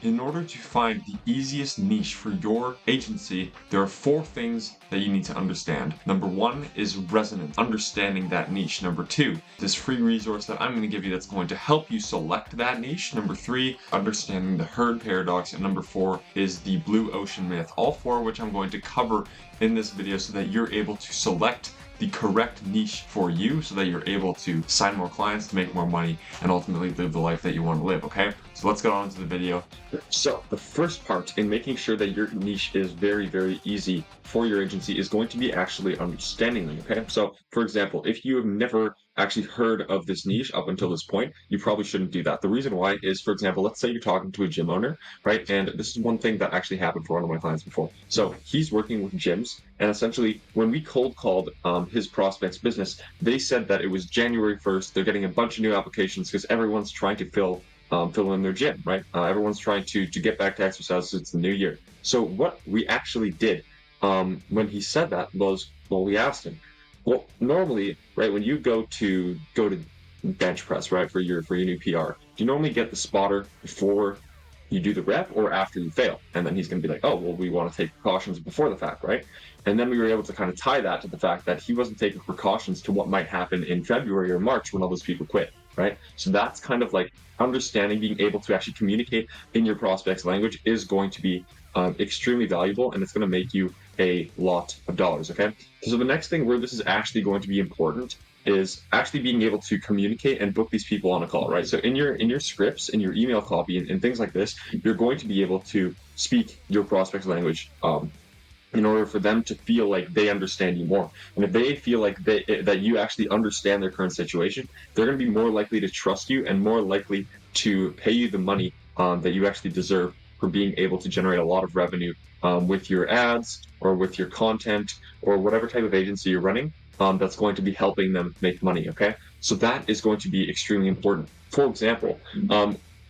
In order to find the easiest niche for your agency, there are 4 things that you need to understand. Number 1 is resonance, understanding that niche. Number 2, this free resource that I'm going to give you that's going to help you select that niche. Number 3, understanding the herd paradox. And number 4 is the blue ocean myth. All 4 of which I'm going to cover in this video so that you're able to select the correct niche for you so that you're able to sign more clients, to make more money, and ultimately live the life that you want to live, okay? So let's get on to the video. So the first part in making sure that your niche is very, very easy for your agency is going to be actually understanding them, okay? So for example, if you have never actually heard of this niche up until this point, you probably shouldn't do that. The reason why is, for example, let's say you're talking to a gym owner, right? And this is one thing that actually happened for one of my clients before. So he's working with gyms, and essentially when we cold called his prospects business, they said that it was January 1st. They're getting a bunch of new applications because everyone's trying to fill in their gym, right? Everyone's trying to get back to exercise. It's the new year. So what we actually did when he said that was, well, we asked him, well, normally, right, when you go to bench press, right, for your new PR, do you normally get the spotter before you do the rep or after you fail? And then he's going to be like, oh, well, we want to take precautions before the fact, right? And then we were able to kind of tie that to the fact that he wasn't taking precautions to what might happen in February or March when all those people quit, right? So that's kind of like understanding, being able to actually communicate in your prospect's language is going to be extremely valuable, and it's going to make you a lot of dollars, okay? So the next thing where this is actually going to be important is actually being able to communicate and book these people on a call, right? So in your scripts, in your email copy, and things like this, you're going to be able to speak your prospect's language in order for them to feel like they understand you more. And if they feel like that you actually understand their current situation, they're going to be more likely to trust you and more likely to pay you the money that you actually deserve for being able to generate a lot of revenue with your ads or with your content or whatever type of agency you're running. That's going to be helping them make money, okay? So that is going to be extremely important. For example,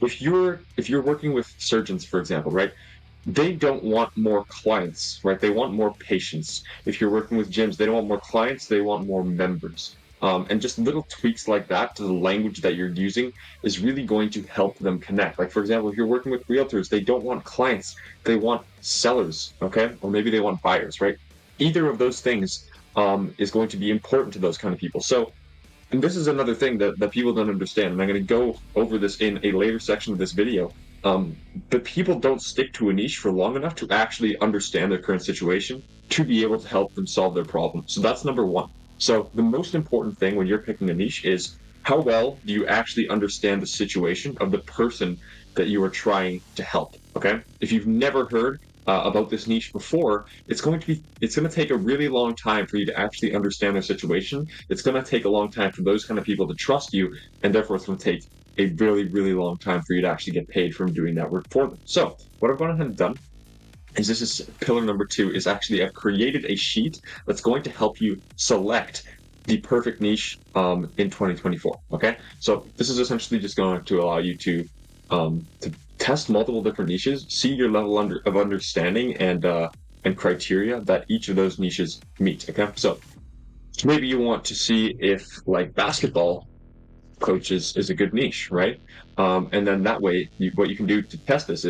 if you're working with surgeons, for example, right? They don't want more clients, right? They want more patients. If you're working with gyms, they don't want more clients, they want more members. And just little tweaks like that to the language that you're using is really going to help them connect. Like, for example, if you're working with realtors, they don't want clients, they want sellers, okay? Or maybe they want buyers, right? Either of those things is going to be important to those kind of people. So, and this is another thing that people don't understand, and I'm going to go over this in a later section of this video. But people don't stick to a niche for long enough to actually understand their current situation to be able to help them solve their problem. So that's number 1. So the most important thing when you're picking a niche is how well do you actually understand the situation of the person that you are trying to help, okay? If you've never heard about this niche before, it's going to take a really long time for you to actually understand their situation. It's going to take a long time for those kind of people to trust you, and therefore it's going to take a really, really long time for you to actually get paid from doing that work for them. So what I've gone ahead and done is, this is pillar number 2, is actually I've created a sheet that's going to help you select the perfect niche in 2024. Okay, so this is essentially just going to allow you to test multiple different niches, see your level of understanding and criteria that each of those niches meet. Okay, so maybe you want to see if like basketball coaches is a good niche, right? And then that way, what you can do to test this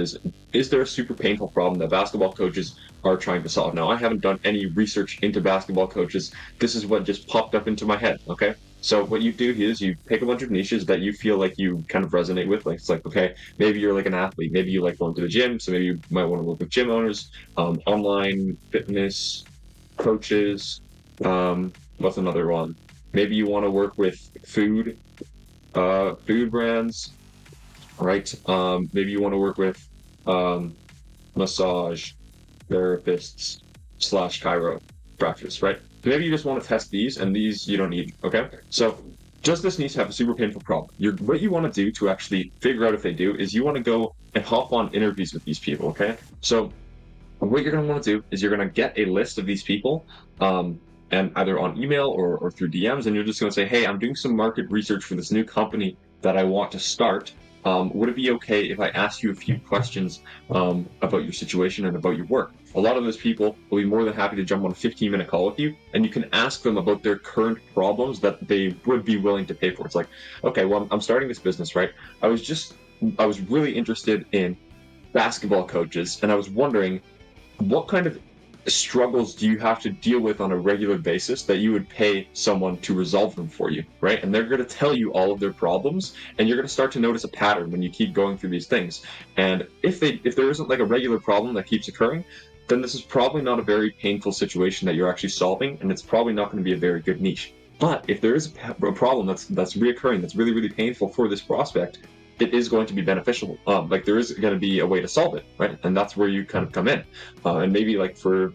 is there a super painful problem that basketball coaches are trying to solve? Now, I haven't done any research into basketball coaches. This is what just popped up into my head, okay? So what you do is you pick a bunch of niches that you feel like you kind of resonate with. Like, it's like, okay, maybe you're like an athlete. Maybe you like going to the gym. So maybe you might want to work with gym owners, online fitness coaches. What's another one? Maybe you want to work with food brands, right? Maybe you want to work with massage therapists / chiropractors, right? So maybe you just want to test these, and these you don't need, okay? So does this niche have a super painful problem? What you want to do to actually figure out if they do is you want to go and hop on interviews with these people, okay? So what you're going to want to do is you're going to get a list of these people, and either on email or through DMs, and you're just going to say, hey, I'm doing some market research for this new company that I want to start. Would it be okay if I ask you a few questions about your situation and about your work? A lot of those people will be more than happy to jump on a 15-minute call with you, and you can ask them about their current problems that they would be willing to pay for. It's like, okay, well, I'm starting this business, right? I was really interested in basketball coaches, and I was wondering what kind of struggles do you have to deal with on a regular basis that you would pay someone to resolve them for you, right? And they're going to tell you all of their problems, and you're going to start to notice a pattern when you keep going through these things. And if there isn't like a regular problem that keeps occurring, then this is probably not a very painful situation that you're actually solving, and it's probably not going to be a very good niche. But if there is a problem that's reoccurring, that's really, really painful for this prospect, it is going to be beneficial. Like there is going to be a way to solve it, right? And that's where you kind of come in. And maybe like for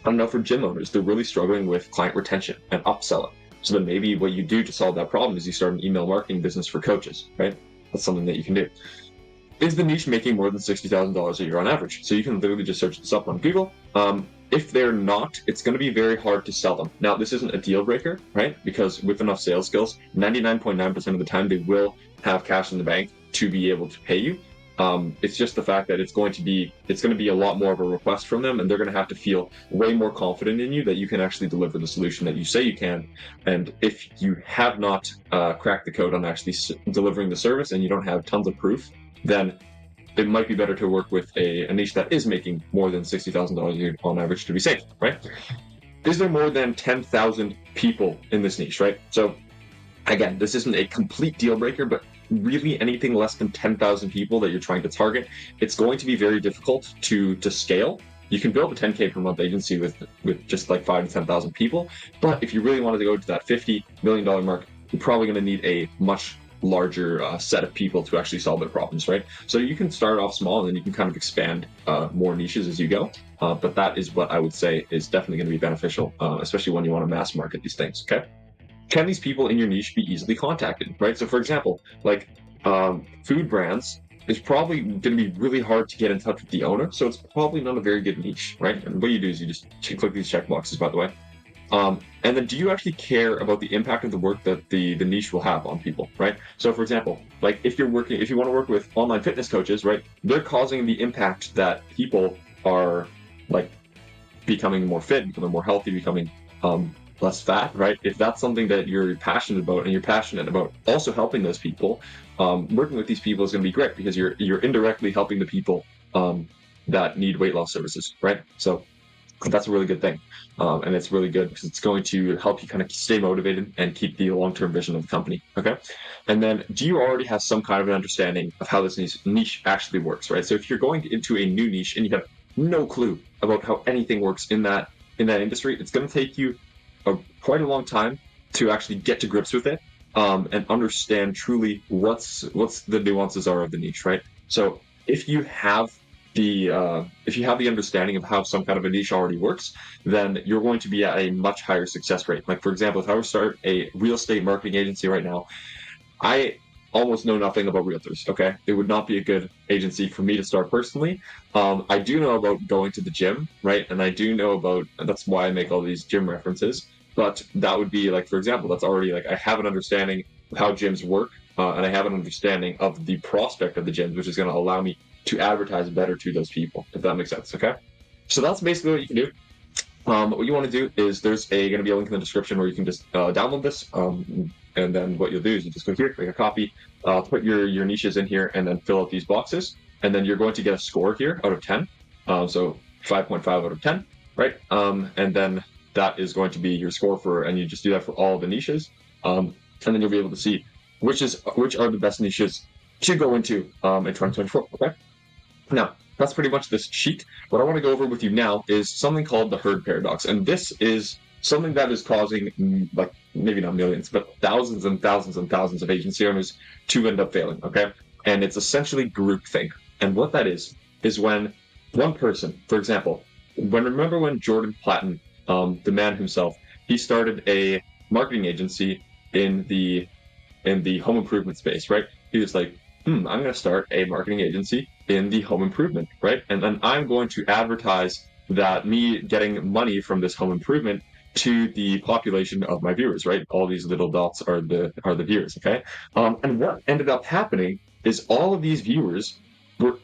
gym owners, they're really struggling with client retention and upselling. So then maybe what you do to solve that problem is you start an email marketing business for coaches, right? That's something that you can do. Is the niche making more than $60,000 a year on average? So you can literally just search this up on Google. If they're not, it's going to be very hard to sell them. Now, this isn't a deal breaker, right? Because with enough sales skills, 99.9% of the time, they will have cash in the bank to be able to pay you. It's just the fact that it's going to be a lot more of a request from them, and they're going to have to feel way more confident in you that you can actually deliver the solution that you say you can. And if you have not cracked the code on actually delivering the service and you don't have tons of proof, then it might be better to work with a niche that is making more than $60,000 a year on average to be safe, right? Is there more than 10,000 people in this niche, right? So again, this isn't a complete deal breaker, but really anything less than 10,000 people that you're trying to target, it's going to be very difficult to scale. You can build a 10K per month agency with just like 5 to 10,000 people, but if you really wanted to go to that $50 million mark, you're probably going to need a much larger set of people to actually solve their problems, right? So you can start off small and then you can kind of expand more niches as you go. But that is what I would say is definitely going to be beneficial, especially when you want to mass market these things, okay? Can these people in your niche be easily contacted, right? So for example, like food brands is probably going to be really hard to get in touch with the owner. So it's probably not a very good niche, right? And what you do is you just click these check boxes, by the way. And then do you actually care about the impact of the work that the niche will have on people, right? So for example, like if you want to work with online fitness coaches, right, they're causing the impact that people are like becoming more fit, becoming more healthy, becoming less fat, right? If that's something that you're passionate about and you're passionate about also helping those people, working with these people is going to be great because you're indirectly helping the people that need weight loss services, right? So that's a really good thing. And it's really good because it's going to help you kind of stay motivated and keep the long-term vision of the company, okay? And then do you already have some kind of an understanding of how this niche actually works, right? So if you're going into a new niche and you have no clue about how anything works in that industry, it's going to take you quite a long time to actually get to grips with it and understand truly what's the nuances are of the niche, right? So if you have the understanding of how some kind of a niche already works, then you're going to be at a much higher success rate. Like for example, if I were to start a real estate marketing agency right now, I almost know nothing about realtors, okay? It would not be a good agency for me to start personally. I do know about going to the gym, right? And I do know about, that's why I make all these gym references, but that would be like, for example, that's already like, I have an understanding of how gyms work, and I have an understanding of the prospect of the gyms, which is going to allow me to advertise better to those people, if that makes sense, okay? So that's basically what you can do. What you want to do is there's going to be a link in the description where you can just download this, and then what you'll do is you just go here, make a copy, put your niches in here, and then fill out these boxes, and then you're going to get a score here out of 10, so 5.5 out of 10, right? And then that is going to be your score and you just do that for all the niches, and then you'll be able to see which are the best niches to go into in 2024, okay? Now, that's pretty much this sheet. What I want to go over with you now is something called the herd paradox. And this is something that is causing, like, maybe not millions, but thousands and thousands and thousands of agency owners to end up failing, okay? And it's essentially groupthink. And what that is when one person, for example, remember when Jordan Platten, the man himself, he started a marketing agency in the home improvement space, right? He was like, I'm going to start a marketing agency in the home improvement, right? And then I'm going to advertise that me getting money from this home improvement to the population of my viewers, right? All these little dots are the viewers, okay? And what ended up happening is all of these viewers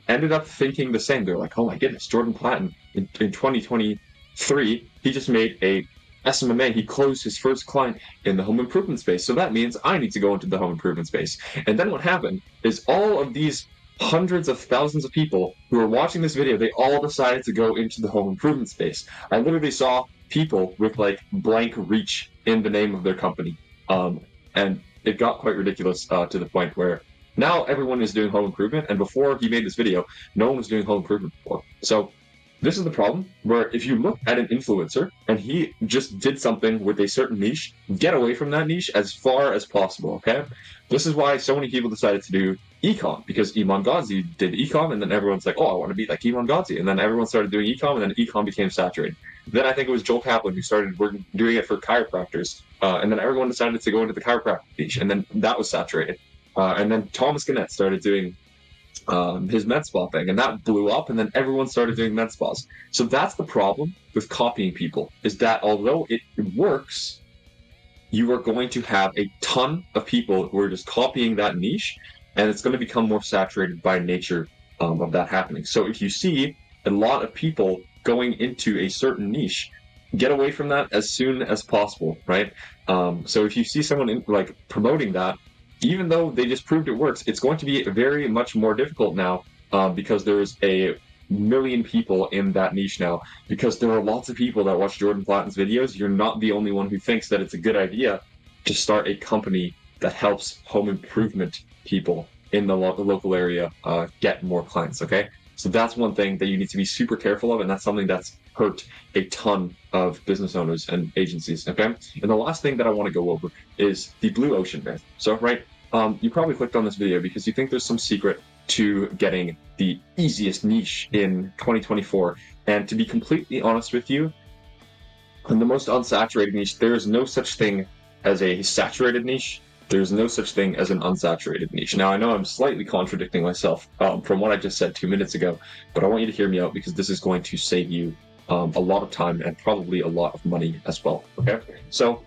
ended up thinking the same. They're like, oh my goodness, Jordan Platten in 2023, he just made a SMMA, he closed his first client in the home improvement space. So that means I need to go into the home improvement space. And then what happened is all of these hundreds of thousands of people who are watching this video, they all decided to go into the home improvement space. I literally saw people with like blank reach in the name of their company. And it got quite ridiculous to the point where now everyone is doing home improvement, and before he made this video, no one was doing home improvement before. So this is the problem, where if you look at an influencer and he just did something with a certain niche, get away from that niche as far as possible, okay? This is why so many people decided to do ecom, because Iman Ghazi did ecom, and then everyone's like, oh, I want to be like Iman Ghazi. And then everyone started doing ecom, and then ecom became saturated. Then I think it was Joel Kaplan who started doing it for chiropractors, and then everyone decided to go into the chiropractic niche, and then that was saturated. And then Thomas Gannett started doing his med spa thing, and that blew up, and then everyone started doing med spas. So that's the problem with copying people, is that although it works, you are going to have a ton of people who are just copying that niche, and it's going to become more saturated by nature of that happening. So if you see a lot of people going into a certain niche, get away from that as soon as possible, right? So if you see someone promoting that, even though they just proved it works, it's going to be very much more difficult now because there's a million people in that niche now, because there are lots of people that watch Jordan Platten's videos. You're not the only one who thinks that it's a good idea to start a company that helps home improvement people in the local area get more clients, okay? So that's one thing that you need to be super careful of, and that's something that's hurt a ton of business owners and agencies, okay? And the last thing that I want to go over is the blue ocean myth. So, right, you probably clicked on this video because you think there's some secret to getting the easiest niche in 2024. And to be completely honest with you, in the most unsaturated niche, there is no such thing as a saturated niche. There's no such thing as an unsaturated niche. Now, I know I'm slightly contradicting myself from what I just said 2 minutes ago, but I want you to hear me out because this is going to save you a lot of time and probably a lot of money as well, okay? So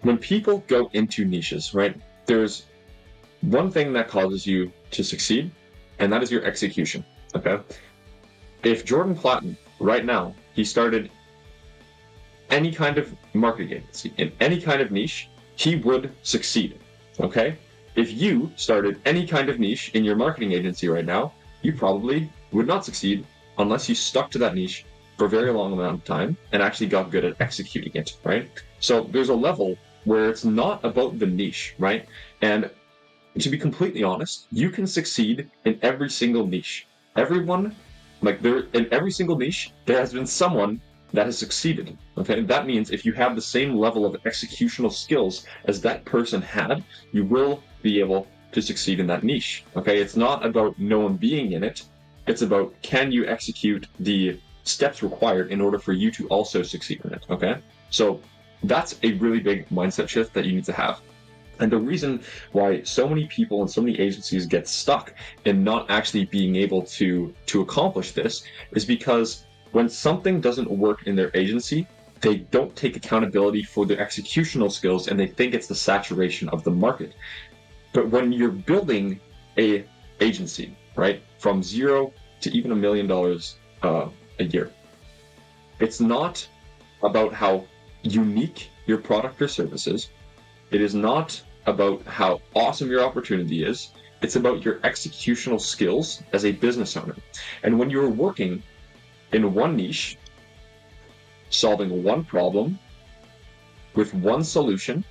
when people go into niches, right, there's one thing that causes you to succeed, and that is your execution, okay? If Jordan Platten, right now, he started any kind of marketing agency in any kind of niche, he would succeed, okay? If you started any kind of niche in your marketing agency right now, you probably would not succeed unless you stuck to that niche for a very long amount of time and actually got good at executing it, right? So there's a level where it's not about the niche, right? And to be completely honest, you can succeed in every single niche. Everyone, in every single niche, there has been someone that has succeeded, okay? That means if you have the same level of executional skills as that person had, you will be able to succeed in that niche, okay? It's not about no one being in it. It's about, can you execute the steps required in order for you to also succeed in it, okay? So that's a really big mindset shift that you need to have. And the reason why so many people and so many agencies get stuck in not actually being able to accomplish this is because when something doesn't work in their agency, they don't take accountability for their executional skills, and they think it's the saturation of the market. But when you're building a agency, right, from zero to even $1 million a year, it's not about how unique your product or service is. It is not about how awesome your opportunity is. It's about your executional skills as a business owner. And when you're working in one niche, solving one problem with one solution,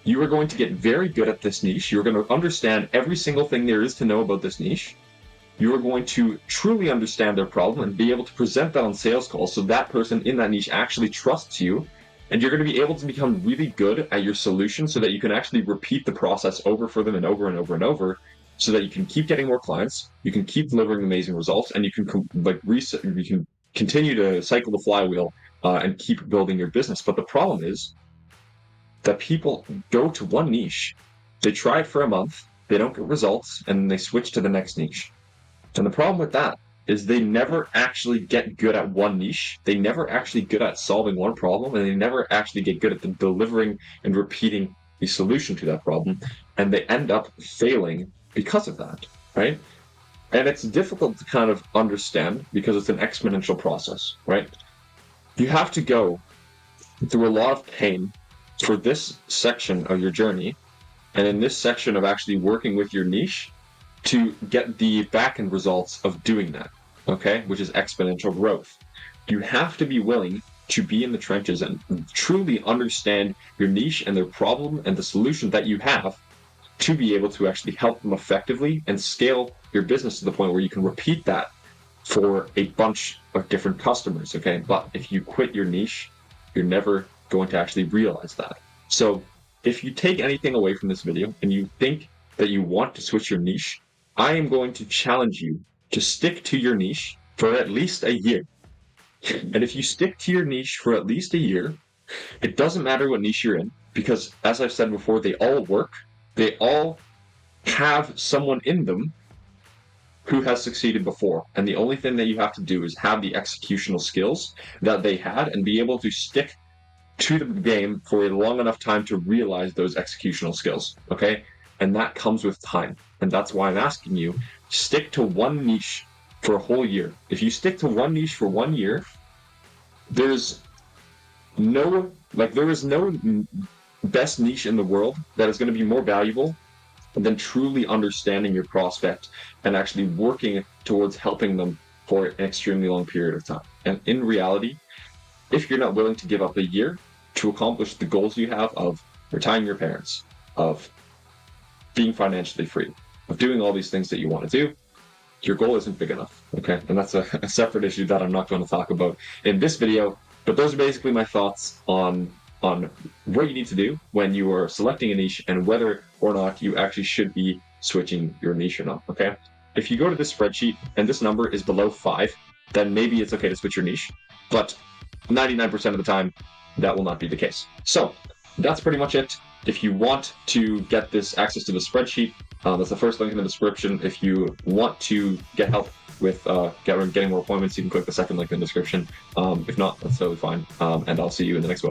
you are going to get very good at this niche. You're going to understand every single thing there is to know about this niche. You are going to truly understand their problem and be able to present that on sales calls so that person in that niche actually trusts you. And you're going to be able to become really good at your solution so that you can actually repeat the process over for them and over and over and over, so that you can keep getting more clients, you can keep delivering amazing results, and you can continue to cycle the flywheel and keep building your business. But the problem is that people go to one niche, they try it for a month, they don't get results, and they switch to the next niche. And the problem with that is they never actually get good at one niche. They never actually good at solving one problem, and they never actually get good at delivering and repeating the solution to that problem. And they end up failing because of that, right? And it's difficult to kind of understand because it's an exponential process, right? You have to go through a lot of pain for this section of your journey, and in this section of actually working with your niche, to get the back-end results of doing that, okay? Which is exponential growth. You have to be willing to be in the trenches and truly understand your niche and their problem and the solution that you have to be able to actually help them effectively and scale your business to the point where you can repeat that for a bunch of different customers, okay? But if you quit your niche, you're never going to actually realize that. So if you take anything away from this video and you think that you want to switch your niche, I am going to challenge you to stick to your niche for at least a year. And if you stick to your niche for at least a year, it doesn't matter what niche you're in, because as I've said before, they all work. They all have someone in them who has succeeded before. And the only thing that you have to do is have the executional skills that they had and be able to stick to the game for a long enough time to realize those executional skills, okay? And that comes with time. And that's why I'm asking you, stick to one niche for a whole year. If you stick to one niche for 1 year, there is no best niche in the world that is going to be more valuable than truly understanding your prospect and actually working towards helping them for an extremely long period of time. And in reality, if you're not willing to give up a year to accomplish the goals you have of retiring your parents, of being financially free, of doing all these things that you want to do, your goal isn't big enough, okay? And that's a separate issue that I'm not going to talk about in this video, but those are basically my thoughts on what you need to do when you are selecting a niche and whether or not you actually should be switching your niche or not, okay? If you go to this spreadsheet and this number is below 5, then maybe it's okay to switch your niche, but 99% of the time, that will not be the case. So that's pretty much it. If you want to get this access to the spreadsheet, that's the first link in the description. If you want to get help with getting more appointments, you can click the second link in the description. If not, that's totally fine. And I'll see you in the next one.